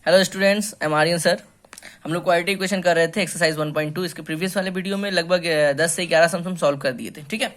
Hello students, I am Aryan sir. हम लोग quality equation कर रहे थे एक्सरसाइज 1.2। इसके प्रीवियस वाले वीडियो में लगभग 10 से 11 सम्स हम सॉल्व कर दिए थे। ठीक है,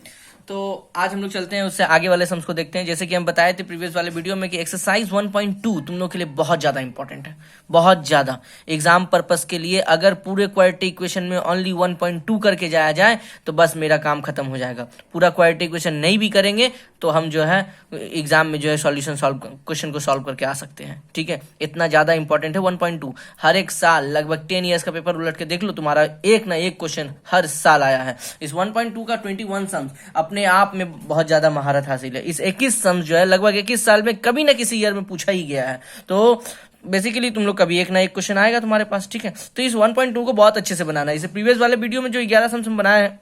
तो आज हम लोग चलते हैं उससे आगे वाले सम्स को देखते हैं। जैसे कि हम बताए थे प्रीवियस वाले वीडियो में कि एक्सरसाइज 1.2 तुम लोग के लिए बहुत ज़्यादा इंपॉर्टेंट है, बहुत ज़्यादा। एग्जाम पर्पस के लिए अगर पूरे क्वालिटी इक्वेशन में ओनली 1.2 करके जाया जाए तो बस मेरा काम खत्म हो जाएगा। पूरा क्वालिटी इक्वेशन नहीं भी करेंगे तो हम जो है एग्जाम में जो है सॉल्यूशन सॉल्व क्वेश्चन को सॉल्व करके आ सकते हैं। ठीक है, इतना ज़्यादा इंपॉर्टेंट है 1.2। हर एक साल लगभग 10 ईयर्स का पेपर उलट के देख लो, तुम्हारा एक ना एक क्वेश्चन हर साल आया है। इस 1.2 का 21 सम्स अपने आप में बहुत ज़्यादा महारत हासिल है। इस 21 सम्स जो है लगभग 21 साल में कभी ना किसी ईयर में पूछा ही गया है। तो बेसिकली तुम लोग कभी एक ना एक क्वेश्चन आएगा तुम्हारे पास। ठीक है, तो इस 1.2 को बहुत अच्छे से बनाना है। इसे प्रीवियस वाले वीडियो में जो 11 सम्स हम बनाए हैं,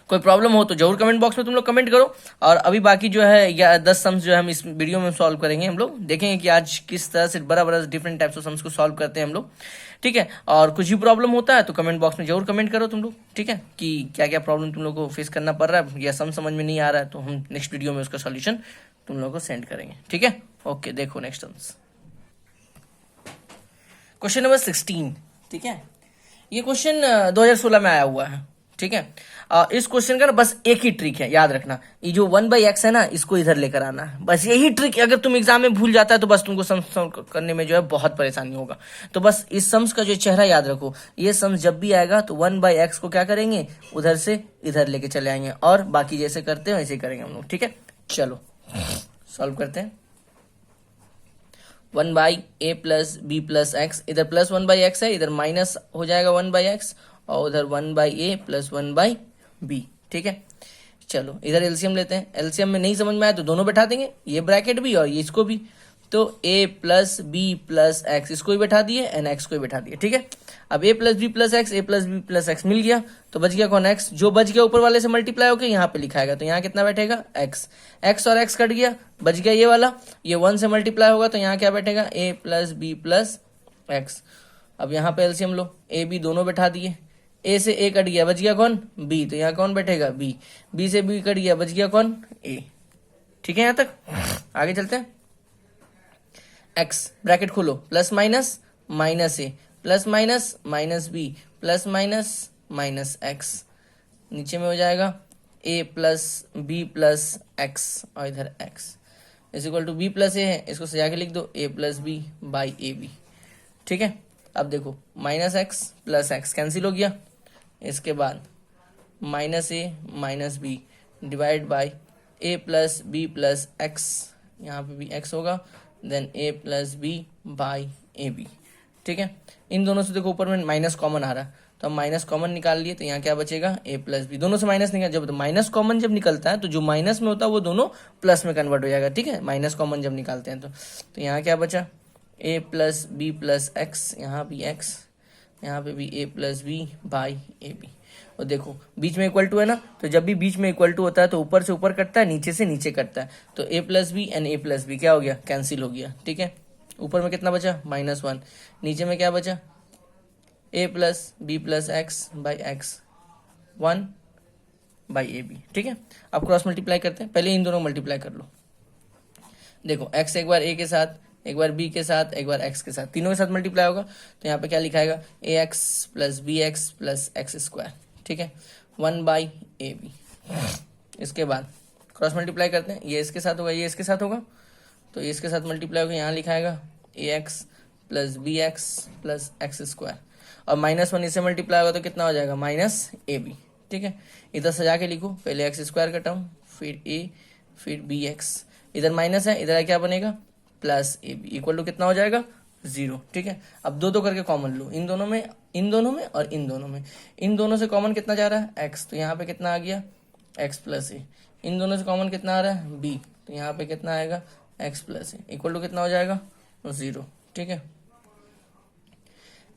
कोई प्रॉब्लम हो तो जरूर कमेंट बॉक्स में तुम लोग कमेंट करो। और अभी बाकी जो है या 10 सम्स जो है हम इस वीडियो में सॉल्व करेंगे। हम लोग देखेंगे कि आज किस तरह से बड़ा बड़ा डिफरेंट टाइप्स ऑफ सम्स को सॉल्व करते हैं हम लोग। ठीक है, और कुछ भी प्रॉब्लम होता है तो कमेंट बॉक्स में जरूर कमेंट करो तुम लोग। ठीक है, कि क्या क्या प्रॉब्लम तुम लोग को फेस करना पड़ रहा है या सम समझ में नहीं आ रहा है, तो हम नेक्स्ट वीडियो में उसका सॉल्यूशन तुम लोग को सेंड करेंगे। ठीक है, ओके, देखो नेक्स्ट सम्स। Question number 16। ठीक है, ये क्वेश्चन 2016 में आया हुआ है। ठीक है, इस क्वेश्चन का ना बस एक ही ट्रिक है, याद रखना। ये जो 1/x है ना, इसको इधर लेकर आना है। बस यही ट्रिक अगर तुम एग्जाम में भूल जाता है तो बस तुमको सम्स करने में जो है बहुत परेशानी होगा। तो बस इस सम्स का जो चेहरा याद रखो। ये सम्स जब भी आएगा तो 1/x को क्या करेंगे, उधर से इधर लेके चले आएंगे और बाकी जैसे करते हैं वैसे करेंगे हम लोग। ठीक है, चलो सॉल्व करते हैं। 1/a plus b plus x, इधर प्लस 1/x है, इधर माइनस हो जाएगा 1/x, और उधर 1/a प्लस 1/b। ठीक है, चलो इधर एलसीएम लेते हैं। एलसीएम में नहीं समझ में आया तो दोनों बैठा देंगे, ये ब्रैकेट भी और ये इसको भी। तो a plus b plus x इसको भी बैठा दिए एंड एक्स को भी बैठा दिए। ठीक है, अब a plus b plus x, a plus b plus x मिल गया तो बच गया कौन, x। जो बच गया ऊपर वाले से मल्टीप्लाई होकर यहाँ पे लिखाएगा तो यहाँ कितना बैठेगा, x। x और x कट गया, बच गया ये वाला। ये 1 से मल्टीप्लाई होगा तो यहाँ क्या बैठेगा, a plus b plus x. अब यहाँ पे एलसीएम लो, a b दोनों बैठा दिए। a से a कट गया, बच गया कौन, b, तो यहाँ कौन बैठेगा, b। b से b कट गया, बच गया कौन, a। ठीक है, यहाँ तक। आगे चलते हैं। x ब्रैकेट खोलो, plus minus minus a plus minus minus b plus minus minus x। नीचे में हो जाएगा a plus b plus x और इधर x is equal to b plus a है, इसको सजा के लिख दो a plus b by a b. ठीक है, अब देखो minus x plus x cancel हो गया। इसके बाद minus a minus b divide by a plus b plus x, यहाँ पे भी x होगा, then a plus b by a b. ठीक है, इन दोनों से देखो ऊपर में माइनस कॉमन आ रहा है तो हम माइनस कॉमन निकाल लिए तो यहाँ क्या बचेगा, a प्लस बी। दोनों से माइनस निकाल, जब माइनस कॉमन जब निकलता है तो जो माइनस में होता है वो दोनों प्लस में कन्वर्ट हो जाएगा। ठीक है, माइनस कॉमन जब निकालते हैं तो यहाँ क्या बचा, a plus b plus x, यहाँ भी x, यहाँ पे भी a plus b by a b. और देखो बीच में इक्वल टू है ना, तो जब भी बीच में इक्वल टू होता है तो ऊपर से ऊपर कटता है, नीचे से नीचे कटता है। तो a plus b and a plus b क्या हो गया, कैंसिल हो गया। ठीक है, ऊपर में कितना बचा, -1, नीचे में क्या बचा, a plus b plus x by x 1 by a b. ठीक है, अब क्रॉस मल्टीप्लाई करते हैं, पहले इन दोनों मल्टीप्लाई कर लो। देखो x एक बार a के साथ, एक बार b के साथ, एक बार x के साथ, तीनों के साथ मल्टीप्लाई होगा तो यहाँ पे क्या लिखाएगा, ax plus b x plus x square. ठीक है, 1 बाई ए बी। इसके बाद क्रॉस मल्टीप्लाई करते हैं, ये इसके साथ होगा, ये इसके साथ होगा, तो ये इसके साथ मल्टीप्लाई होगा, यहाँ लिखाएगा ax plus b x plus x square, और -1 इससे मल्टीप्लाई होगा तो कितना हो जाएगा, माइनस ए बी। ठीक है, इधर सजा के लिखो, पहले एक्स स्क्वायर का टर्म, फिर a, फिर बी एक्स, इधर माइनस है, इधर क्या बनेगा, plus a b equal to कितना हो जाएगा, 0। ठीक है, अब दो दो करके कॉमन लो, इन दोनों में, इन दोनों में और इन दोनों में। इन दोनों से कॉमन कितना जा रहा है, x, तो यहाँ पे कितना आ गया, x प्लस ए। इन दोनों से कॉमन कितना आ रहा है, b, तो यहाँ पे कितना आएगा, x plus a equal to कितना हो जाएगा, 0। ठीक है,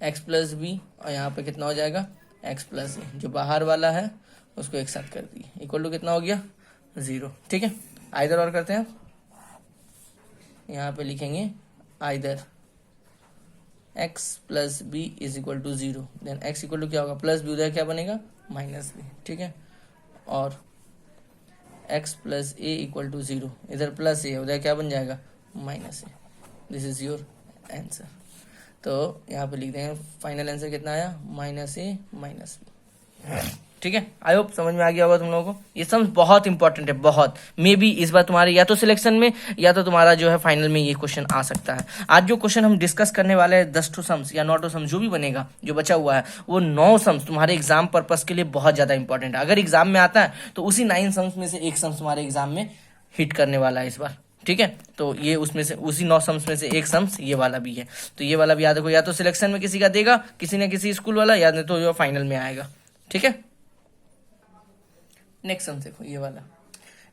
x प्लस बी और यहाँ पे कितना हो जाएगा, x प्लस ए, जो बाहर वाला है उसको एक साथ कर दिए, इक्वल टू कितना हो गया, 0। ठीक है, आइदर और करते हैं, यहाँ पे लिखेंगे either x plus b is equal to 0, then x equal to क्या होगा, प्लस बी, उधर क्या बनेगा, माइनस बी। ठीक है, और x plus a equal to 0, इधर प्लस ए, उधर क्या बन जाएगा, minus a. This is your answer. तो यहाँ पे लिख देंगे फाइनल आंसर कितना आया, -a -b। ठीक है, आई होप समझ में आ गया होगा तुम लोगों को। ये सम्स बहुत इंपॉर्टेंट है, बहुत। मे बी इस बार तुम्हारे या तो सिलेक्शन में या तो तुम्हारा जो है फाइनल में ये क्वेश्चन आ सकता है। आज जो क्वेश्चन हम डिस्कस करने वाले हैं 10 सम्स या 9 सम्स जो भी बनेगा, जो बचा हुआ है, वो 9 सम्स तुम्हारे एग्जाम पर्पस के लिए बहुत ज्यादा इंपॉर्टेंट है। अगर एग्जाम में आता है तो उसी 9 सम्स में से एक सम्स तुम्हारे एग्जाम में हिट करने वाला है इस बार। ठीक है, तो ये उसमें से उसी 9 सम्स में से एक सम्स ये वाला भी है। तो ये वाला भी याद रखो, या तो सिलेक्शन में किसी का देगा किसी न किसी स्कूल वाला, या नहीं तो जो फाइनल में आएगा। ठीक है, नेक्स्ट सम देखो ये वाला,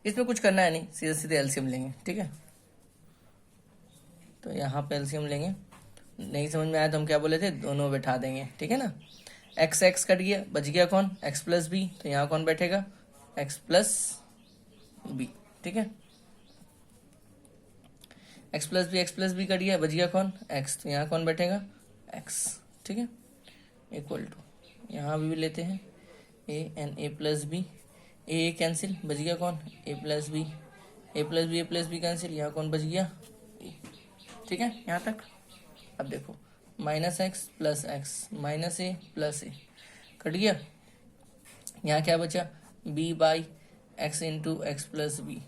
इसमें कुछ करना है नहीं, सीधे सीधे एलसीएम लेंगे। ठीक है, तो यहाँ पे एलसीएम लेंगे। नहीं समझ में आया तो हम क्या बोले थे, दोनों बैठा देंगे। ठीक है ना, एक्स एक्स कट गया, बच गया कौन, एक्स प्लस बी। तो यहाँ कौन बैठेगा, एक्स प्लस बी। ठीक है, एक्स प्लस बी कट गया, बच गया कौन, एक्स। तो यहाँ कौन बैठेगा, एक्स। ठीक है, इक्वल टू यहाँ भी लेते हैं a and a plus b, a cancel, बच गया कौन, a plus b, a plus b cancel, यहाँ कौन बच गया, ए। ठीक है, यहाँ तक। अब देखो -x plus x minus a plus a cut गया, यहाँ क्या बचा, b by x into x plus b,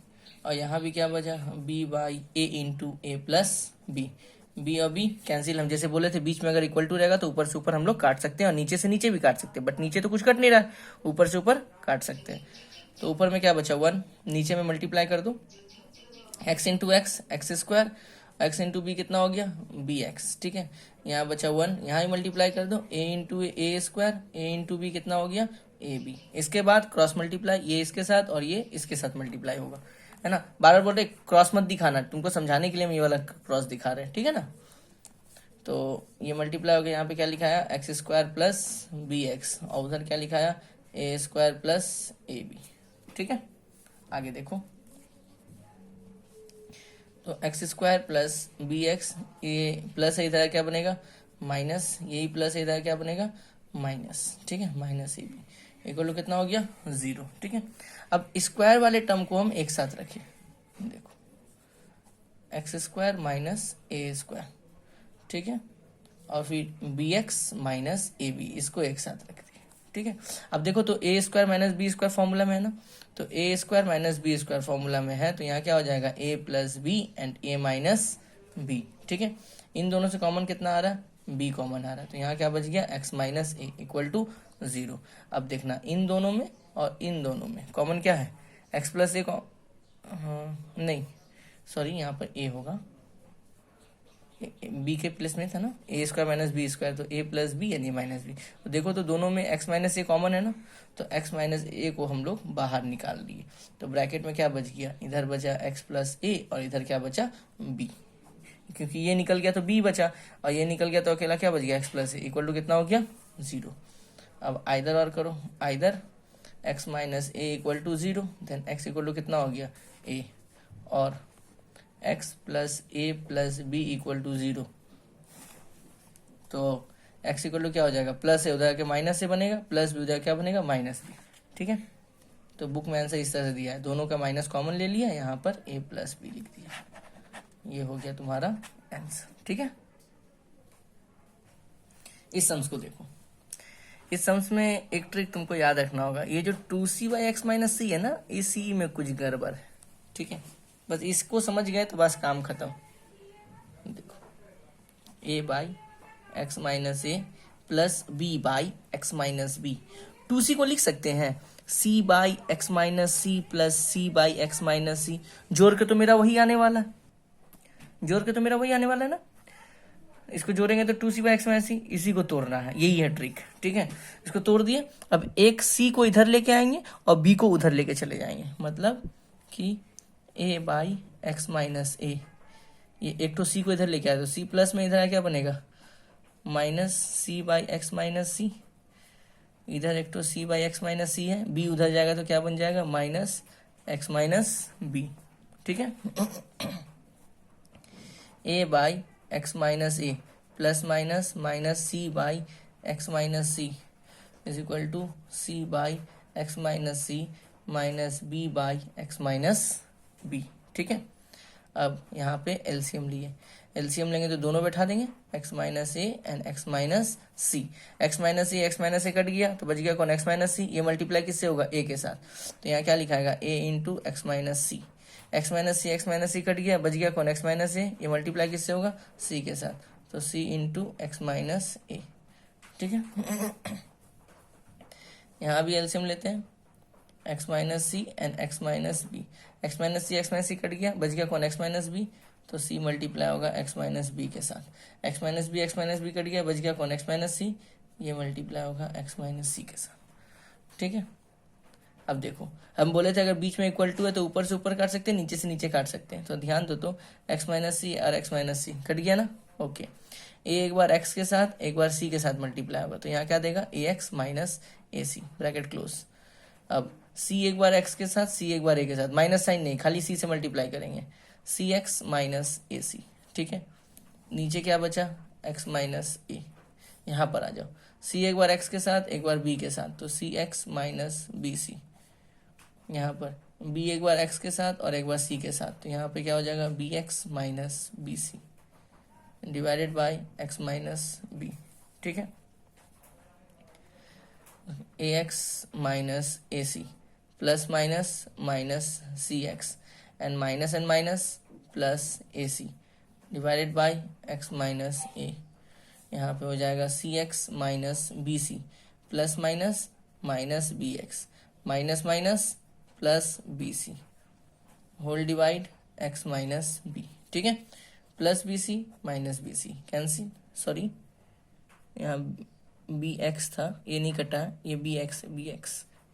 और यहाँ भी क्या बचा, b by a into a plus b. B और बी कैंसिल, हम जैसे बोले थे बीच में अगर इक्वल टू रहेगा तो ऊपर से ऊपर हम लोग काट सकते हैं और नीचे से नीचे भी काट सकते हैं, बट नीचे तो कुछ कट नहीं रहा है, ऊपर से ऊपर काट सकते हैं। तो ऊपर में क्या बचा 1, नीचे में मल्टीप्लाई कर दो, x into x x square, x into b कितना हो गया, बी एक्स। ठीक है, यहाँ बचा 1, यहाँ ही मल्टीप्लाई कर दो, a into a square, a into b कितना हो गया, ए बी। इसके बाद क्रॉस मल्टीप्लाई, ये इसके साथ और ये इसके साथ मल्टीप्लाई होगा, है ना। बार बार बोलते क्रॉस मत दिखाना, तुमको समझाने के लिए हम ये वाला क्रॉस दिखा रहे हैं। ठीक है ना, तो ये मल्टीप्लाई हो गया, यहाँ पे क्या लिखाया, x square plus b x, और उधर क्या लिखाया, a square plus a b. ठीक है, आगे देखो, तो x square plus b x, ये प्लस है इधर क्या बनेगा, माइनस, यही प्लस है इधर क्या बनेगा, माइनस। ठीक है, minus a b equal to कितना हो गया, 0। ठीक है, अब स्क्वायर वाले टर्म को हम एक साथ रखें, देखो x square minus a square. ठीक है, और फिर b x minus a b, इसको एक साथ रख दिए। ठीक है, अब देखो तो a square minus b square formula में है ना, तो a square minus b square formula में है, तो यहाँ क्या हो जाएगा, a plus b and a minus b. ठीक है, इन दोनों से कॉमन कितना आ रहा है, बी कॉमन आ रहा है, तो यहाँ क्या बच गया, x minus a equal to 0। अब देखना इन दोनों में और इन दोनों में कॉमन क्या है, एक्स प्लस ए नहीं सॉरी, यहाँ पर ए होगा, बी के प्लेस में था ना, ए स्क्वायर माइनस बी स्क्वायर, तो ए प्लस बी यानी माइनस बी। तो देखो तो दोनों में एक्स माइनस ए कॉमन है ना, तो एक्स माइनस ए को हम लोग बाहर निकाल लिए, तो ब्रैकेट में क्या बच गया, इधर बचा एक्स प्लस ए और इधर क्या बचा, बी। क्योंकि ये निकल गया तो बी बचा, और ये निकल गया तो अकेला क्या बच गया, x plus a equal to कितना हो गया, 0। अब आइदर और करो, either x minus a equal to 0, then x equal to कितना हो गया, ए, और x plus a plus b equal to 0। तो एक्स इक्वल टू क्या हो जाएगा, प्लस है उधर के माइनस से बनेगा, प्लस बी उधर क्या बनेगा, माइनस बी। ठीक है, तो बुक में आंसर इस तरह से दिया है, दोनों का माइनस कॉमन ले लिया, यहाँ पर ए प्लस बी लिख दिया, ये हो गया तुम्हारा आंसर। ठीक है, इस सम्स को देखो, इस सम्स में एक ट्रिक तुमको याद रखना होगा, ये जो 2c by x minus c है ना, इसी में कुछ गड़बड़ है। ठीक है, बस इसको समझ गए तो बस काम खत्म। देखो a by x minus a plus b by x minus b, 2c को लिख सकते हैं c by x minus c plus c by x minus c, जोड़ के तो मेरा वही आने वाला है, जोड़ के तो मेरा वही आने वाला है ना, इसको जोड़ेंगे तो 2c बाई एक्स माइनस सी, इसी को तोड़ना है, यही है ट्रिक। ठीक है, इसको तोड़ दिए, अब एक c को इधर लेके आएंगे और b को उधर लेके चले जाएंगे, मतलब कि a बाई एक्स माइनस ए, ये एक तो c को इधर लेके आया तो c प्लस में इधर क्या बनेगा, minus c by x minus c, इधर एक तो c by x minus c है, b उधर जाएगा तो क्या बन जाएगा, माइनस एक्स माइनस बी। ठीक है, a by x minus a plus minus minus c by x minus c is equal to c by x minus c minus b by x minus b. ठीक है, अब यहाँ पे LCM लिए, LCM लेंगे तो दोनों बैठा देंगे, x minus a and x minus c. x minus a cut गया तो बच गया कौन, x माइनस सी। ये मल्टीप्लाई किससे होगा, a के साथ, तो यहाँ क्या लिखाएगा a into x minus c. x minus c cut गया, बच गया कौन, x माइनस ए। ये मल्टीप्लाई किससे होगा, c के साथ, तो c into x minus a. ठीक है, यहाँ भी एलसीएम लेते हैं, x minus c and x minus b. X minus c cut गया, बच गया कौन, x माइनस बी, तो c मल्टीप्लाई होगा x माइनस बी के साथ। x माइनस बी कट गया, बच गया कौन, x माइनस सी, ये मल्टीप्लाई होगा x माइनस सी के साथ। ठीक है, अब देखो हम बोले थे अगर बीच में इक्वल टू है तो ऊपर से ऊपर काट सकते हैं, नीचे से नीचे काट सकते हैं, तो ध्यान दो, तो x माइनस सी और x माइनस सी कट गया ना। ओके, ए एक बार x के साथ एक बार c के साथ मल्टीप्लाई होगा, तो यहाँ क्या देगा, ax minus a C, bracket close. अब c एक बार x के साथ, c एक बार a के साथ, माइनस साइन नहीं, खाली c से मल्टीप्लाई करेंगे, सी एक्स माइनस ए सी। ठीक है, नीचे क्या बचा, x माइनस ए। यहाँ पर आ जाओ, c एक बार x के साथ एक बार b के साथ, तो सी एक्स माइनस बी सी। यहाँ पर b एक बार x के साथ और एक बार c के साथ, तो यहाँ पे क्या हो जाएगा, b x minus b c divided by x minus b. ठीक है, a x minus a c plus minus minus c x and minus plus a c divided by x minus a. यहाँ पे हो जाएगा c x minus b c plus minus minus b x minus minus plus b c whole divide x minus b. ठीक है, plus b c minus b c cancel, sorry यहाँ b x था, ये नहीं कटा है, ये बी एक्स,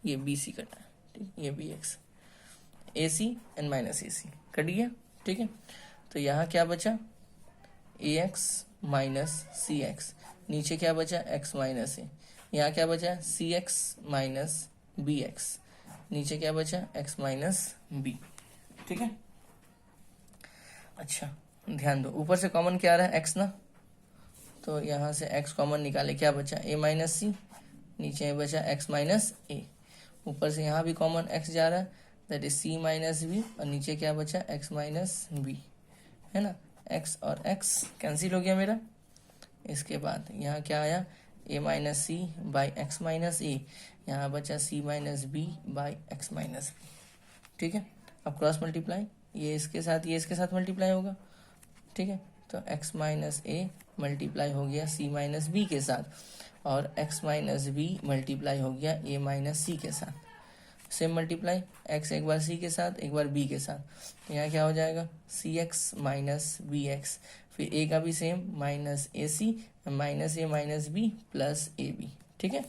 ये बी सी कटा है। ठीक, ये b x, a c and minus a c cut गया। ठीक है, तो यहाँ क्या बचा, a x minus c x, नीचे क्या बचा, एक्स माइनस ए, यहाँ क्या बचा, c x minus b x, नीचे क्या बचा, एक्स माइनस बी। ठीक है, अच्छा ध्यान दो, ऊपर से कॉमन क्या आ रहा है, एक्स ना, तो यहाँ से x कॉमन निकाले, क्या बचा, a माइनस सी, नीचे बचा x माइनस ए, ऊपर से यहाँ भी कॉमन x जा रहा है, that is c minus b, और नीचे क्या बचा, x माइनस बी, है ना, x और x कैंसिल हो गया मेरा। इसके बाद यहाँ क्या आया, a minus c by x minus a, यहाँ बचा c minus b by x minus b. ठीक है, अब क्रॉस मल्टीप्लाई, ये इसके साथ मल्टीप्लाई होगा। ठीक है, तो x माइनस ए मल्टीप्लाई हो गया c माइनस बी के साथ, और x माइनस बी मल्टीप्लाई हो गया a माइनस सी के साथ। सेम मल्टीप्लाई, x एक बार c के साथ एक बार b के साथ, तो यहाँ क्या हो जाएगा, c x minus b x, फिर a का भी same, minus a c minus a minus b plus a b. ठीक है,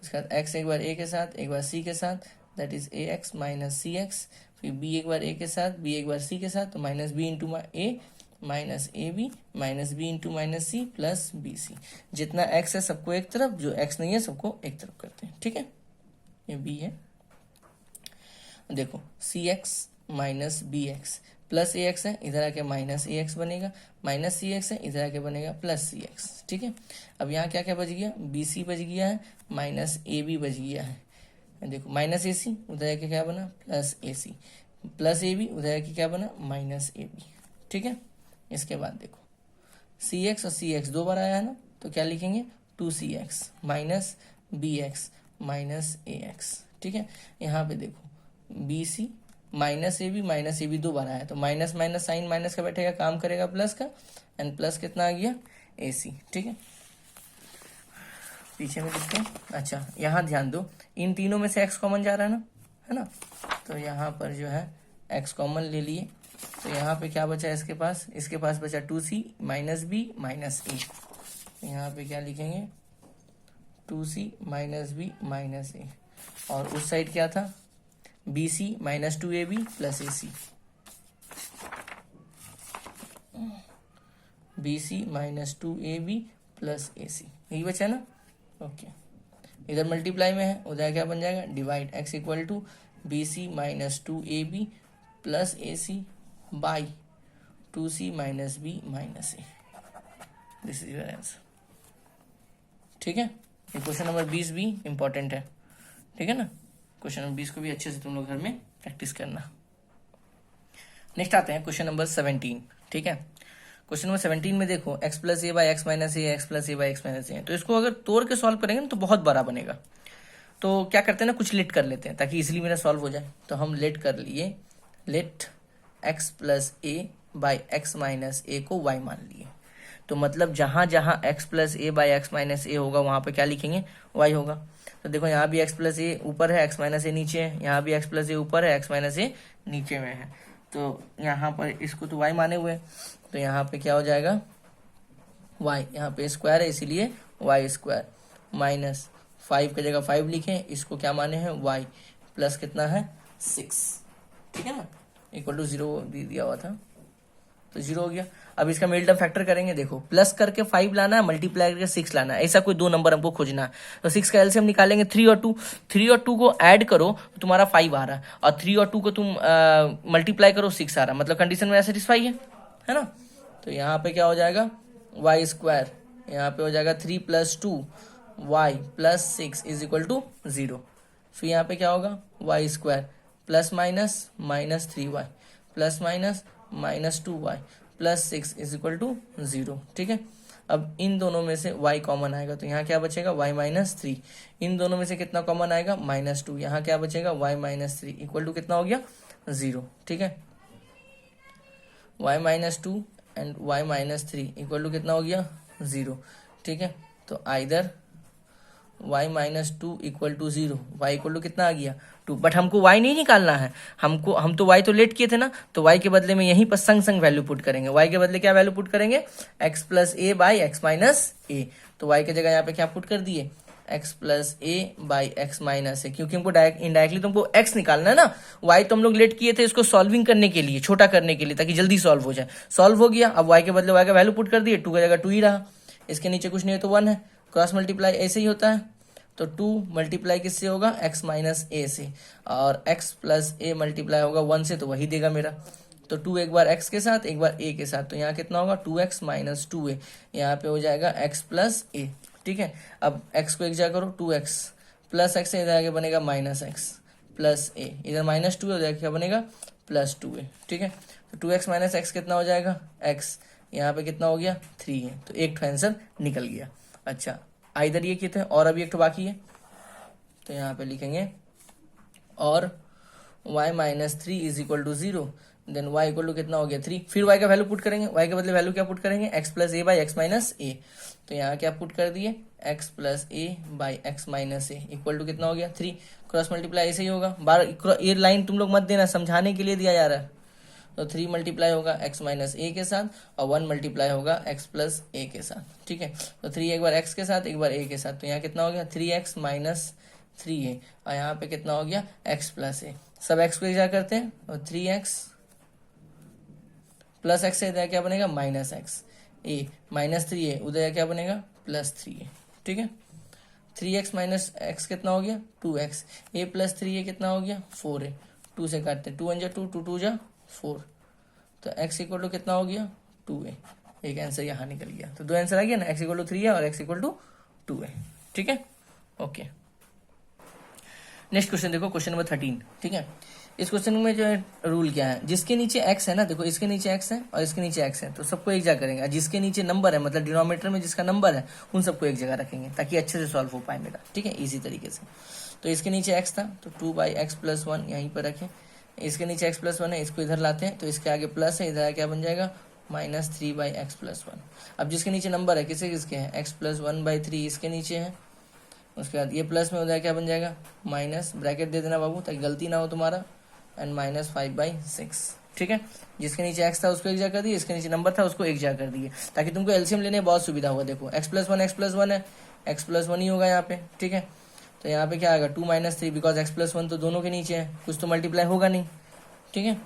उसके बाद x एक बार a के साथ एक बार c के साथ, that is a x minus c x, फिर b एक बार a के साथ b एक बार c के साथ, तो minus b into a minus a b minus b into minus c plus b c. जितना x है सबको एक तरफ, जो x नहीं है सबको एक तरफ करते हैं। ठीक है, ये b है, देखो c x minus b x plus a x है, इधर आके माइनस ए एक्स बनेगा, माइनस सी एक्स है, इधर आके बनेगा प्लस सी एक्स। ठीक है, अब यहाँ क्या क्या बच गया, बी सी बच गया है, माइनस ए बी बच गया है, देखो माइनस ए सी, उधर आके क्या बना, plus a c, plus a b, उधर आके क्या बना, माइनस ए बी। ठीक है, इसके बाद देखो सी एक्स और सी एक्स दो बार आया है ना, तो क्या लिखेंगे, two c x minus b x minus a x. ठीक है, यहाँ पे देखो b c minus a b दो बार आया, तो माइनस माइनस साइन माइनस का बैठेगा, काम करेगा प्लस का, एंड प्लस कितना आ गया, ए सी। ठीक है, पीछे में लिखते हैं। अच्छा यहाँ ध्यान दो, इन तीनों में से एक्स कॉमन जा रहा है ना, है ना, तो यहाँ पर जो है एक्स कॉमन ले लिए, तो यहाँ पे क्या बचा इसके पास बचा two c minus b minus a, यहाँ पे क्या लिखेंगे, two c minus b minus a, और उस साइड क्या था, b c minus two a b plus a c, b c minus two a b plus a c, यही बचा ना। ओके, इधर मल्टीप्लाई में है, उधर क्या बन जाएगा, divide, x equal to b c minus two a b plus a c by two c minus b minus a, this is your answer. ठीक है, ये क्वेश्चन नंबर 20 भी इंपॉर्टेंट है। ठीक है ना, क्वेश्चन नंबर 20 को भी अच्छे से तुम लोग घर में प्रैक्टिस करना। नेक्स्ट आते हैं क्वेश्चन नंबर 17। ठीक है, क्वेश्चन नंबर 17 में देखो x plus a by x minus a, x plus a by x minus a, तो इसको अगर तोड़ के सॉल्व करेंगे ना तो बहुत बड़ा बनेगा। तो क्या करते हैं ना, कुछ लेट कर लेते हैं ताकि इजीली मेरा सॉल्व हो जाए। तो हम लेट कर लिए, let x plus a by x minus a को y मान लिए। तो मतलब जहां जहां x plus a by x minus a होगा वहां पे क्या लिखेंगे, y होगा। तो देखो यहाँ भी x प्लस ए ऊपर है, x माइनस ए नीचे है, यहाँ भी x प्लस ए ऊपर है, x माइनस ए नीचे में है। तो यहाँ पर इसको तो y माने हुए, तो यहाँ पे क्या हो जाएगा y, यहाँ पे स्क्वायर है इसीलिए y स्क्वायर माइनस 5 की जगह 5 लिखें, इसको क्या माने हैं y, प्लस कितना है 6, ठीक है ना, इक्वल टू 0 दिया हुआ था तो 0 हो गया। अब इसका मिल टर्म फैक्टर करेंगे, देखो प्लस करके 5 लाना है, मल्टीप्लाई करके 6 लाना है, ऐसा कोई दो नंबर हमको खोजना है। तो 6 का एलसीएम निकालेंगे 3 और 2, 3 और 2 को ऐड करो तो तुम्हारा 5 आ रहा है, और 3 और 2 को तुम मल्टीप्लाई करो 6 आ रहा है, मतलब कंडीशन में सेटिस्फाई है ना। तो यहाँ पे क्या हो जाएगा वाई स्क्वायर, यहाँ पे हो जाएगा 3 plus 2 y plus 6 is equal to 0। फिर यहाँ पे क्या होगा y square plus minus minus 3y plus minus minus 2y plus 6 is equal to 0, ठीक है। अब इन दोनों में से y कॉमन आएगा तो यहाँ क्या बचेगा y माइनस 3, इन दोनों में से कितना कॉमन आएगा -2, यहाँ क्या बचेगा y माइनस 3 इक्वल टू कितना हो गया 0, ठीक है। y minus 2 and y minus 3 equal to कितना हो गया 0, ठीक है। तो either y minus 2 equal to 0, y equal to कितना आ गया 2, बट हमको y नहीं निकालना है, हम तो y तो लेट किए थे ना, तो y के बदले में यहीं पर संग संग वैल्यू पुट करेंगे। y के बदले क्या वैल्यू पुट करेंगे x plus a by x minus a, तो y की जगह यहाँ पे क्या पुट कर दिए x plus a by x minus a, क्योंकि हमको इनडायरेक्टली तुमको x निकालना है ना, y तो हम लोग लेट किए थे इसको सॉल्विंग करने के लिए, छोटा करने के लिए ताकि जल्दी सॉल्व हो जाए। सॉल्व हो गया, अब y के बदले y का वैल्यू पुट कर दिए, 2 की जगह 2 ही रहा, इसके नीचे कुछ नहीं है तो 1 है, क्रॉस मल्टीप्लाई ऐसे ही होता है। तो 2 मल्टीप्लाई किससे होगा x माइनस ए से, और x प्लस ए मल्टीप्लाई होगा 1 से, तो वही देगा मेरा। तो 2 एक बार x के साथ एक बार a के साथ, तो यहाँ कितना होगा 2x माइनस 2a, यहाँ पे हो जाएगा x प्लस ए, ठीक है। अब x को एक जगह करो 2x प्लस x इधर आगे बनेगा माइनस x प्लस ए, इधर -2 हो जाएगा क्या बनेगा +2a, ठीक है। तो 2x माइनस x कितना हो जाएगा x, यहाँ पे कितना हो गया 3 है, तो एक आंसर निकल गया। अच्छा इधर ये कितने और अभी एक तो बाकी है, तो यहाँ पे लिखेंगे और y minus 3 is equal to 0, then y equal to कितना हो गया 3, फिर y का वैल्यू पुट करेंगे, y के बदले वैल्यू क्या पुट करेंगे x plus a by x minus a, तो यहाँ क्या पुट कर दिए x plus a by x minus a equal to कितना हो गया 3, क्रॉस मल्टीप्लाई ऐसे ही होगा, बार ये लाइन तुम लोग मत देना, समझाने के लिए दिया जा रहा है। तो 3 मल्टीप्लाई होगा x माइनस ए के साथ और 1 मल्टीप्लाई होगा x प्लस ए के साथ, ठीक है। तो 3 एक बार x के साथ एक बार a के साथ, तो यहाँ कितना हो गया 3x माइनस 3a, और यहाँ पे कितना हो गया x प्लस ए, सब x को एक जगह करते हैं, और 3x प्लस x से इधर क्या बनेगा माइनस एक्स ए, माइनस 3a उधर क्या बनेगा प्लस 3a, ठीक है। 3x माइनस एक्स कितना हो गया 2x, a प्लस 3a कितना हो गया 4a, 2 से काटते 2 1 जा 2, 2 2 जा 4, तो x इक्वल टू कितना हो गया 2a, एक आंसर यहाँ निकल गया। तो दो आंसर आ गया ना, x इक्वल टू 3 है और x इक्वल टू 2a, ठीक है। ओके नेक्स्ट क्वेश्चन देखो, क्वेश्चन नंबर 13, ठीक है। इस क्वेश्चन में जो है रूल क्या है, जिसके नीचे x है ना, देखो इसके नीचे x है और इसके नीचे x है, तो सबको एक जगह करेंगे, जिसके नीचे नंबर है मतलब डिनोमिनेटर में जिसका नंबर है उन सबको एक जगह रखेंगे ताकि अच्छे से सॉल्व हो पाए मेरा, ठीक है, इजी तरीके से। तो इसके नीचे x था तो 2 बाई एक्स प्लस 1 यहीं पर रखें, इसके नीचे x प्लस 1 है, इसको इधर लाते हैं, तो इसके आगे प्लस है, इधर क्या बन जाएगा -3 बाई एक्स प्लस 1। अब जिसके नीचे नंबर है किसके किसके हैं x प्लस 1 बाई 3 इसके नीचे है, उसके बाद ये प्लस में उधर क्या बन जाएगा माइनस, ब्रैकेट दे देना बाबू ताकि गलती ना हो तुम्हारा, एंड -5 बाई 6, ठीक है। जिसके नीचे x था उसको एक जगह कर दिए, इसके नीचे नंबर था उसको एक जगह कर दिए, ताकि तुमको एलसीएम लेने में बहुत सुविधा हुआ। देखो x प्लस 1 है, x प्लस 1 ही होगा यहाँ पे, ठीक है। तो यहाँ पे क्या आएगा 2 - 3, बिकॉज x प्लस 1 तो दोनों के नीचे है, कुछ तो मल्टीप्लाई होगा नहीं, ठीक है।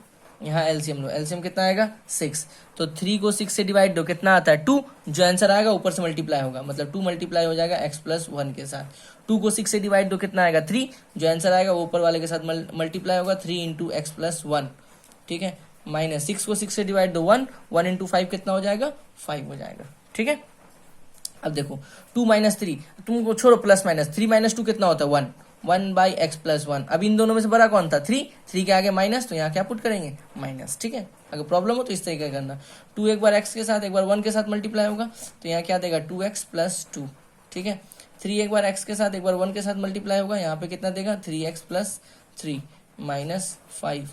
यहाँ एलसीएम लो, एलसीएम कितना आएगा 6, तो 3 को 6 से डिवाइड दो कितना आता है 2, जो आंसर आएगा ऊपर से मल्टीप्लाई होगा, मतलब 2 मल्टीप्लाई हो जाएगा x प्लस 1 के साथ। 2 को 6 से डिवाइड दो कितना आएगा 3, जो आंसर आएगा वो ऊपर वाले के साथ मल्टीप्लाई होगा 3 इंटू एक्स प्लस 1, ठीक है। माइनस 6 को 6 से डिवाइड दो 1, 1 इंटू 5 कितना हो जाएगा 5 हो जाएगा, ठीक है। अब देखो 2 - 3 तुमको छोड़ो, प्लस माइनस 3 - 2 कितना होता है 1, 1 बाई एक्स प्लस 1। अब इन दोनों में से बड़ा कौन था 3 के आगे माइनस, तो यहाँ क्या पुट करेंगे माइनस, ठीक है। अगर प्रॉब्लम हो तो इस तरीके का करना। 2 एक बार x के साथ, एक बार 1 के साथ मल्टीप्लाई होगा तो यहाँ क्या देगा 2x प्लस 2, ठीक है। 3 एक बार x के साथ, एक बार 1 के साथ मल्टीप्लाई होगा, यहाँ पे कितना देगा 3x प्लस 3 माइनस 5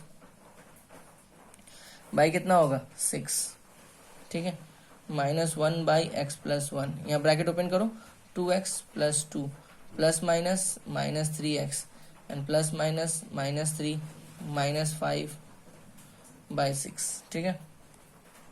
बाई कितना होगा 6, ठीक है। -1 बाई एक्स प्लस 1, यहाँ ब्रैकेट ओपन करो, 2x plus 2 plus minus -3x and plus minus -3 -5 by 6, ठीक है।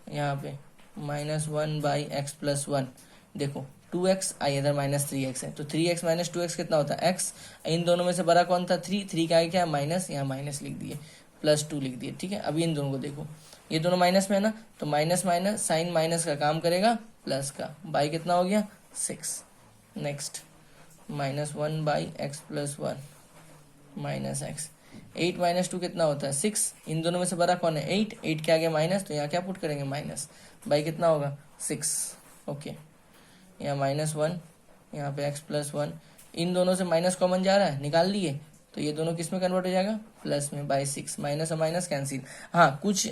यहाँ पे -1 बाई एक्स प्लस 1, देखो 2x इधर -3x है तो 3x माइनस 2x कितना होता है x, इन दोनों में से बड़ा कौन था 3 का आगे क्या माइनस, यहाँ माइनस लिख दिए, +2 लिख दिए, ठीक है। अभी इन दोनों को देखो, ये दोनों माइनस में है ना, तो माइनस माइनस साइन माइनस का काम करेगा प्लस का, बाई कितना हो गया 6। Next -1 by x plus 1 minus x, 8 minus 2 कितना होता है 6, इन दोनों में से बड़ा कौन है 8 के आगे माइनस, तो यहाँ क्या पुट करेंगे माइनस, बाई कितना होगा 6, ओके। यहाँ -1, यहाँ पे x प्लस 1, इन दोनों से माइनस कॉमन जा रहा है, निकाल लिए, तो ये दोनों किस में कन्वर्ट हो जाएगा प्लस में, बाई 6, माइनस और माइनस कैंसिल। हाँ, कुछ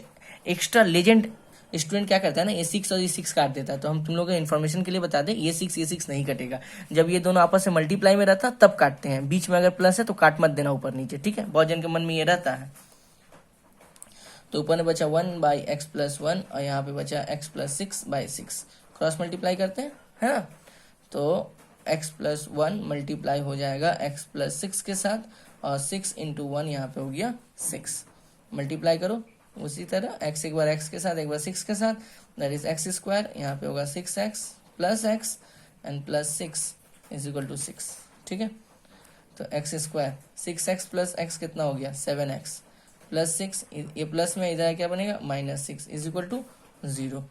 एक्स्ट्रा लेजेंड स्टूडेंट क्या करता है ना, ये 6 और ये 6 काट देता है, तो हम तुम लोगों के इन्फॉर्मेशन के लिए बता दें, ये 6 नहीं कटेगा, जब ये दोनों आपस में मल्टीप्लाई में रहता तब काटते हैं, बीच में अगर प्लस है तो काट मत देना ऊपर नीचे, ठीक है, बहुत जन के मन में ये रहता है। तो ऊपर में बचा 1 बाई एक्स प्लस 1 और यहाँ पे बचा x plus 6 by 6, cross multiply करते हैं, है ना, तो x प्लस 1 मल्टीप्लाई हो जाएगा x प्लस 6 के साथ, और 6 इंटू 1 यहाँ पे हो गया 6, मल्टीप्लाई करो उसी तरह, x एक बार x के साथ, एक बार 6 के साथ, दैट इज x स्क्वायर, यहाँ पे होगा 6x plus x and plus 6 is equal to 6, ठीक है। तो x square 6x plus x कितना हो गया 7x प्लस 6, ये प्लस में इधर क्या बनेगा -6 इज इक्वल टू 0,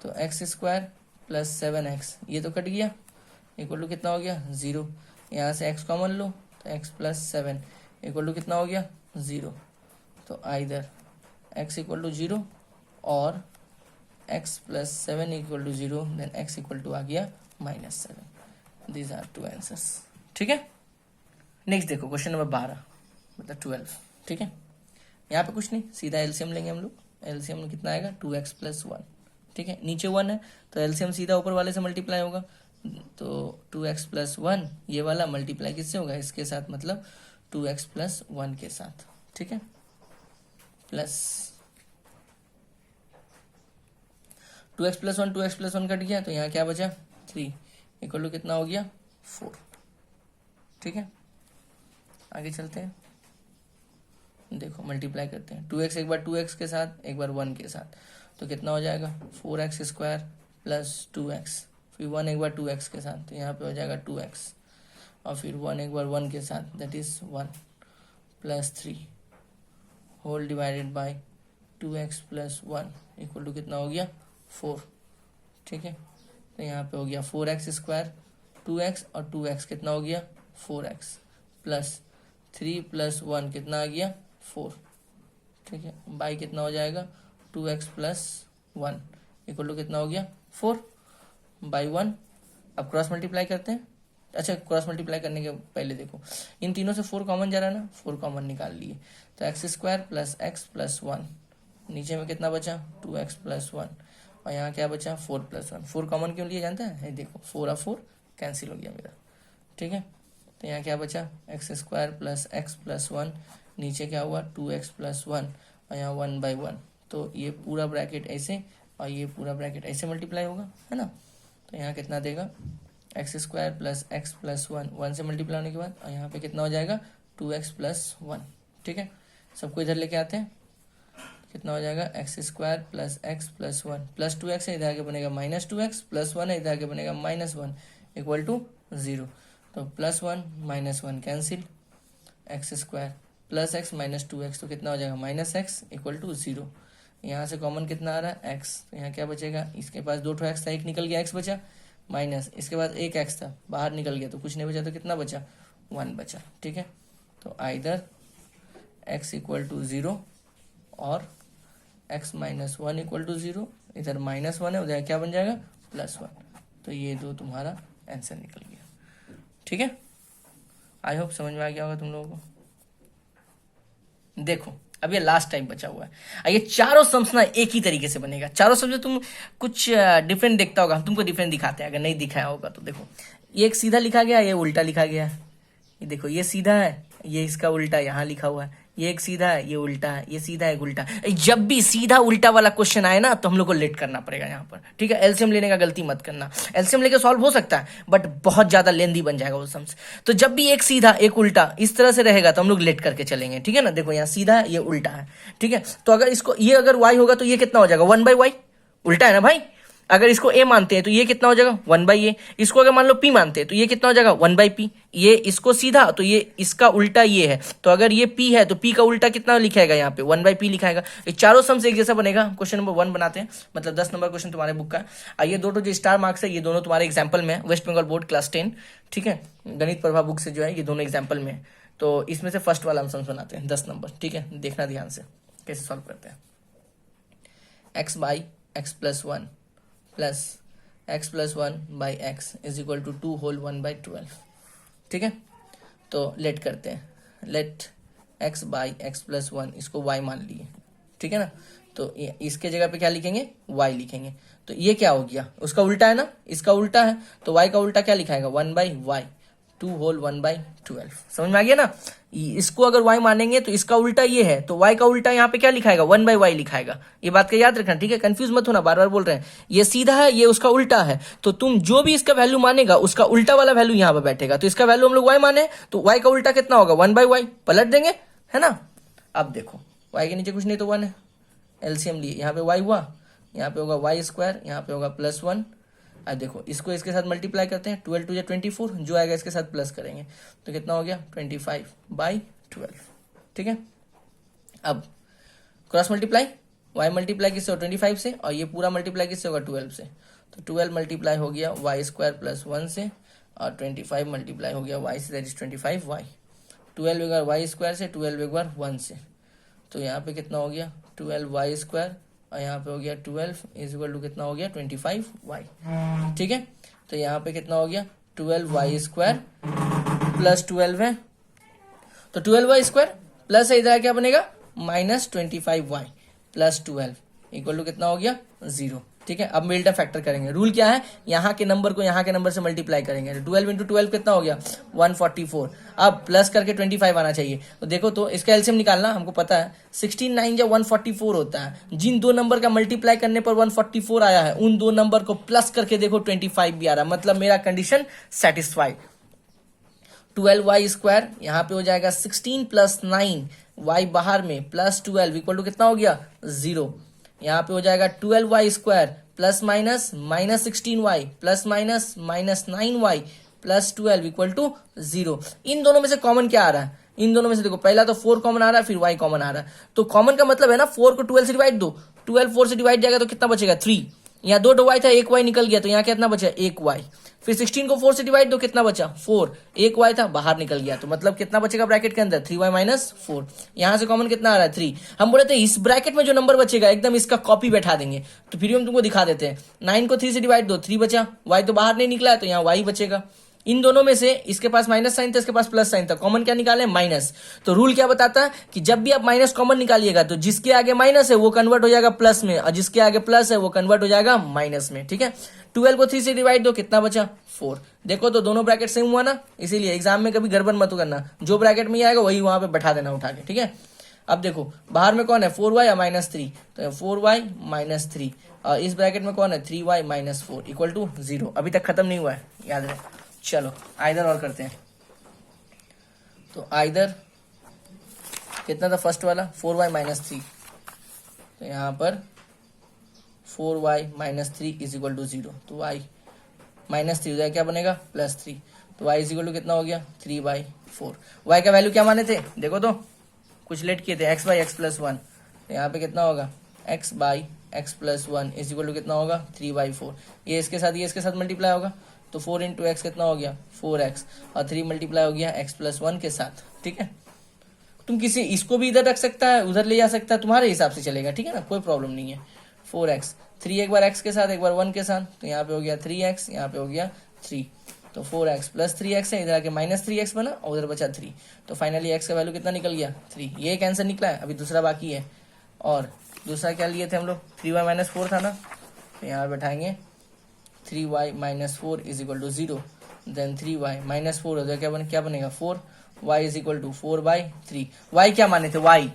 तो x स्क्वायर प्लस 7x ये तो कट गया, इक्वल टू कितना हो गया 0, यहाँ से x कॉमन लो तो x प्लस 7 इक्वल टू कितना हो गया 0, तो आइदर x इक्वल टू 0 और x plus 7 equal to 0, then x equal to आ गया -7। दीज आर 2 आंसर्स, ठीक है। नेक्स्ट देखो क्वेश्चन नंबर 12 मतलब 12, ठीक है। यहाँ पे कुछ नहीं, सीधा एलसीएम लेंगे हम लोग, एलसीएम में कितना आएगा 2x प्लस 1, ठीक है, नीचे 1 है तो एलसीएम सीधा ऊपर वाले से मल्टीप्लाई होगा, तो 2x प्लस 1 ये वाला मल्टीप्लाई किससे होगा इसके साथ, मतलब 2x प्लस 1 के साथ, ठीक है, प्लस 2x प्लस 1 कट गया, तो यहाँ क्या बचा 3 इक्वल टू कितना हो गया 4, ठीक है। आगे चलते हैं, देखो मल्टीप्लाई करते हैं, 2x एक बार 2x के साथ, एक बार 1 के साथ, तो कितना हो जाएगा 4x स्क्वायर प्लस 2x, फिर 1 एक बार 2x के साथ, तो यहाँ पे हो जाएगा 2x, और फिर 1 एक बार 1 के साथ, that is 1 plus 3 whole divided by 2x plus 1 equal to कितना हो गया 4, ठीक है। तो यहाँ पे हो गया 4x स्क्वायर 2x और 2x कितना हो गया 4x प्लस 3 प्लस 1 कितना आ गया 4, ठीक है, बाई कितना हो जाएगा 2x प्लस 1 इक्वल टू कितना हो गया 4 बाई 1। अब क्रॉस मल्टीप्लाई करते हैं, अच्छा क्रॉस मल्टीप्लाई करने के पहले देखो इन तीनों से 4 कॉमन जा रहा है ना, 4 कॉमन निकाल लिए, तो x square plus x plus 1, नीचे में कितना बचा 2x प्लस 1, और यहाँ क्या बचा 4 प्लस 1, 4 कॉमन क्यों लिए जानते हैं, देखो 4 और 4 कैंसिल हो गया मेरा, ठीक है। तो यहाँ क्या बचा x square plus x plus 1, नीचे क्या हुआ 2x प्लस 1, और यहाँ 1 बाई 1, तो ये पूरा ब्रैकेट ऐसे और ये पूरा ब्रैकेट ऐसे मल्टीप्लाई होगा, है ना। तो यहाँ कितना देगा x square plus x plus 1 से मल्टीप्लाई होने के बाद, और यहाँ पे कितना हो जाएगा 2x प्लस 1, ठीक है। सबको इधर लेके आते हैं, कितना हो जाएगा x square plus x plus 1 plus 2x है, इधर आगे बनेगा -2x प्लस 1 है, इधर आगे बनेगा -1 इक्वल टू 0, तो +1 -1 cancel, x square plus x minus 2x, तो कितना हो जाएगा -x इक्वल टू 0, यहाँ से कॉमन कितना आ रहा है x, तो यहाँ क्या बचेगा, इसके पास 2 x था, एक निकल गया x बचा, माइनस इसके बाद एक x था बाहर निकल गया तो कुछ नहीं बचा, तो कितना बचा 1 बचा, ठीक है। तो आइदर x इक्वल टू 0 और x माइनस 1 इक्वल टू 0, इधर -1 है, उधर क्या बन जाएगा +1, तो ये दो तुम्हारा आंसर निकल गया, ठीक है। आई होप समझ में आ गया होगा तुम लोगों को। देखो अब ये लास्ट टाइम बचा हुआ है। ये चारों सम्स ना एक ही तरीके से बनेगा। चारों सम्स में तुम कुछ डिफरेंट दिखता होगा, हम तुमको डिफरेंट दिखाते हैं। अगर नहीं दिखाया होगा तो देखो, ये एक सीधा लिखा गया, ये उल्टा लिखा गया है। ये देखो, ये सीधा है, ये इसका उल्टा यहाँ लिखा हुआ है। ये एक सीधा है, ये उल्टा है, ये सीधा है, एक उल्टा। जब भी सीधा उल्टा वाला क्वेश्चन आए ना तो हम लोग को लेट करना पड़ेगा यहाँ पर, ठीक है। एलसीएम लेने का गलती मत करना। एलसीएम लेके सॉल्व हो सकता है बट बहुत ज्यादा लेंदी बन जाएगा वो सम्स। तो जब भी एक सीधा एक उल्टा इस तरह से रहेगा तो हम लोग लेट करके चलेंगे, ठीक है ना। देखो यहाँ सीधा है, ये उल्टा है, ठीक है। तो अगर इसको ये अगर y होगा तो ये कितना हो जाएगा 1/y, उल्टा है ना भाई। अगर इसको a मानते हैं तो ये कितना हो जाएगा 1/a। इसको अगर मान लो p मानते हैं तो ये कितना हो जाएगा 1/p। ये इसको सीधा तो ये इसका उल्टा ये है, तो अगर ये p है तो p का उल्टा कितना लिखाएगा यहाँ पे 1/p लिखाएगा। ये चारों सम्स एक जैसा बनेगा। क्वेश्चन नंबर 1 बनाते हैं, मतलब 10 नंबर क्वेश्चन तुम्हारे बुक का है। आइए दो जो स्टार मार्क्स है ये दोनों तुम्हारे एग्जाम्पल में है, वेस्ट बंगाल बोर्ड क्लास 10, ठीक है। गणित प्रभा बुक से जो है ये दोनों एग्जाम्पल में है। तो इसमें से फर्स्ट वाला हम सम्स बनाते हैं 10 नंबर, ठीक है। देखना ध्यान से कैसे सॉल्व करते हैं। x by x plus 1 plus x plus 1/x is equal to 2 whole 1/12, ठीक है। तो लेट करते हैं, let x by x plus 1 इसको y मान लिए, ठीक है ना। तो इसके जगह पे क्या लिखेंगे y लिखेंगे। तो ये क्या हो गया, उसका उल्टा है ना, इसका उल्टा है तो y का उल्टा क्या लिखाएगा 1/y, 2 होल 1/12। समझ में आ गया ना। इसको अगर y मानेंगे तो इसका उल्टा ये है, तो y का उल्टा यहाँ पे क्या लिखाएगा 1/y लिखाएगा। ये बात का याद रखना, ठीक है। कंफ्यूज मत होना, बार बार बोल रहे हैं। ये सीधा है, ये उसका उल्टा है, तो तुम जो भी इसका वैल्यू मानेगा उसका उल्टा वाला वैल्यू यहाँ पे बैठेगा। तो इसका वैल्यू हम लोग y माने तो y का उल्टा कितना होगा 1/y, पलट देंगे, है ना। अब देखो y के नीचे कुछ नहीं तो 1 है, एलसीएम लिए, यहाँ पे y हुआ, यहाँ पे होगा y², यहाँ पे होगा +1। अब देखो इसको इसके साथ मल्टीप्लाई करते हैं, 12 2 24, जो आएगा इसके साथ प्लस करेंगे तो कितना हो गया 25/12, ठीक है। अब क्रॉस मल्टीप्लाई, y मल्टीप्लाई किससे हो 25 से, और ये पूरा मल्टीप्लाई किससे होगा 12 से। तो 12 मल्टीप्लाई हो गया y² + 1 से, और 25 मल्टीप्लाई हो गया y से, दैट इज 25y। 12 एक बार y² से, 12 एक बार 1 से, तो यहाँ पे कितना हो गया 12y², और यहाँ पे हो गया 12 इज इक्वल टू कितना हो गया 25y, ठीक है। तो यहाँ पे कितना हो गया 12y² + 12 है, तो 12y² प्लस है, इधर क्या बनेगा -25y + 12 इक्वल टू कितना हो गया 0, ठीक है। अब मिल्टन फैक्टर करेंगे। रूल क्या है, यहाँ के नंबर को यहाँ के नंबर से मल्टीप्लाई करेंगे। 12 × 12 कितना हो गया 144। अब प्लस करके 25 आना चाहिए। तो देखो तो इसका एलसीएम निकालना हमको पता है, 16 9 जब 144 होता है। जिन दो नंबर का मल्टीप्लाई करने पर 144 आया है उन दो नंबर को प्लस करके देखो 25 भी आ रहा है, मतलब मेरा कंडीशन सेटिस्फाइड। 12y² यहाँ पे हो जाएगा 16 + 9 y बाहर में +12 इक्वल टू कितना हो गया 0। यहाँ पे हो जाएगा 12y² plus minus -16y plus minus -9y + 12 equal to 0। इन दोनों में से कॉमन क्या आ रहा है, इन दोनों में से देखो पहला तो 4 कॉमन आ रहा है, फिर y कॉमन आ रहा है। तो कॉमन का मतलब है ना 4 को 12 से डिवाइड दो, 12 4 से डिवाइड जाएगा तो कितना बचेगा 3। यहाँ 2 y था, 1 y निकल गया, तो यहाँ कितना बचा 1 y। फिर 16 को 4 से डिवाइड दो, कितना बचा 4, 1 y था बाहर निकल गया, तो मतलब कितना बचेगा ब्रैकेट के अंदर 3y - 4। यहाँ से कॉमन कितना आ रहा है 3। हम बोले थे इस ब्रैकेट में जो नंबर बचेगा एकदम इसका कॉपी बैठा देंगे, तो फिर हम तुमको दिखा देते हैं। 9 को 3 से डिवाइड दो, 3 बचा, y तो बाहर नहीं निकला है तो यहाँ y बचेगा। इन दोनों में से इसके पास माइनस साइन था, इसके पास प्लस साइन था, कॉमन क्या निकाले माइनस। तो रूल क्या बताता है कि जब भी आप माइनस कॉमन निकालिएगा तो जिसके आगे माइनस है वो कन्वर्ट हो जाएगा प्लस में, और जिसके आगे प्लस है वो कन्वर्ट हो जाएगा माइनस में, ठीक है। 12 को 3 से डिवाइड दो, कितना बचा 4। देखो तो दोनों ब्रैकेट सेम हुआ ना, इसीलिए एग्जाम में कभी गड़बड़ मत करना, जो ब्रैकेट में आएगा वही वहां पे बैठा देना उठा के, ठीक है। अब देखो बाहर में कौन है 4y या -3, तो 4y - 3, और इस ब्रैकेट में कौन है 3y - 4 इक्वल टू 0। अभी तक खत्म नहीं हुआ है, याद रहे। चलो आइदर और करते हैं। तो आइदर कितना था फर्स्ट वाला 4y - 3, तो यहाँ पर 4y - 3 इज इक्वल टू 0, तो y -3 हो जाएगा, क्या बनेगा +3, तो y इज इक्वल टू कितना हो गया 3/4। y का वैल्यू क्या माने थे देखो तो, कुछ लेट किए थे x/x + 1, तो यहाँ पे कितना होगा x/x + 1 इज इक्वल टू कितना होगा 3/4। ये इसके साथ मल्टीप्लाई होगा, तो 4 × x कितना हो गया 4x, और 3 मल्टीप्लाई हो गया x + 1 के साथ, ठीक है। तुम किसी इसको भी इधर रख सकता है, उधर ले जा सकता है, तुम्हारे हिसाब से चलेगा, ठीक है ना, कोई प्रॉब्लम नहीं है। 4x, 3 एक बार x के साथ, एक बार 1 के साथ, तो यहाँ पे हो गया 3x, यहाँ पे हो गया 3, तो 4x प्लस 3x है, इधर आके माइनस 3x बना और उधर बचा 3, तो फाइनली x का वैल्यू कितना निकल गया 3। ये एक आंसर निकला है, अभी दूसरा बाकी है। और दूसरा क्या लिए थे हम लोग, 3y माइनस 4 था ना, तो यहाँ बैठाएंगे 3y minus 4 is equal to 0, then 3y minus 4 हो जाएगा, क्या बनेगा 4, y is equal to 4/3। y क्या माने थे, y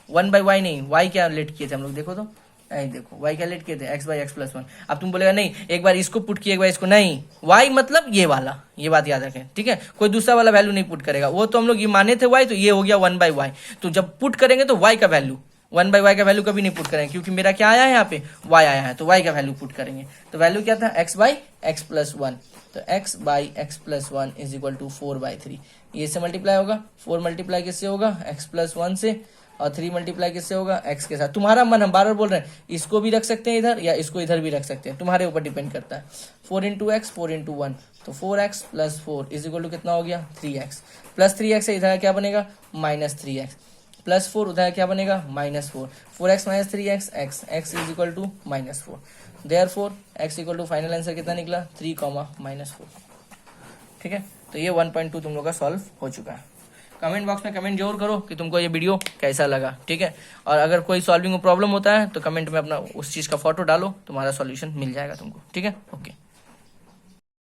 1/y नहीं, y क्या लेट किए थे हम लोग, देखो तो देखो y क्या लेट किए थे, x/x प्लस 1। अब तुम बोलेगा नहीं एक बार इसको पुट किए एक बार इसको, नहीं y मतलब ये वाला, ये बात याद रखें, ठीक है। कोई दूसरा वाला वैल्यू नहीं पुट करेगा, वो तो हम लोग ये माने थे y, तो ये हो गया 1/y। तो जब पुट करेंगे तो y का वैल्यू 1/y का वैल्यू कभी नहीं पुट करेंगे, क्योंकि मेरा क्या आया है यहाँ पे y आया है, तो y का वैल्यू पुट करेंगे। तो वैल्यू क्या था x/x प्लस 1, तो x/x plus 1 is equal to 4/3। ये से मल्टीप्लाई होगा, 4 मल्टीप्लाई किससे होगा x प्लस 1 से, और 3 मल्टीप्लाई किससे होगा x के साथ। तुम्हारा मन, हम बार बार बोल रहे हैं इसको भी रख सकते हैं इधर या इसको इधर भी रख सकते हैं, तुम्हारे ऊपर डिपेंड करता है। 4 इंटू एक्स 4 इंटू 1, तो 4x plus 4 is equal to कितना हो गया 3x, प्लस 3x है इधर क्या बनेगा माइनस 3x, प्लस 4 उधर क्या बनेगा minus 4, 4x minus 3x x is equal to minus 4, therefore x equal to final answer कितना निकला 3, -4। ठीक है, तो ये 1.2 तुम लोग का सॉल्व हो चुका है। कमेंट बॉक्स में कमेंट जरूर करो कि तुमको ये वीडियो कैसा लगा, ठीक है। और अगर कोई सॉल्विंग में प्रॉब्लम होता है तो कमेंट में अपना उस चीज़ का फोटो डालो, तुम्हारा सॉल्यूशन मिल जाएगा तुमको, ठीक है। ओके।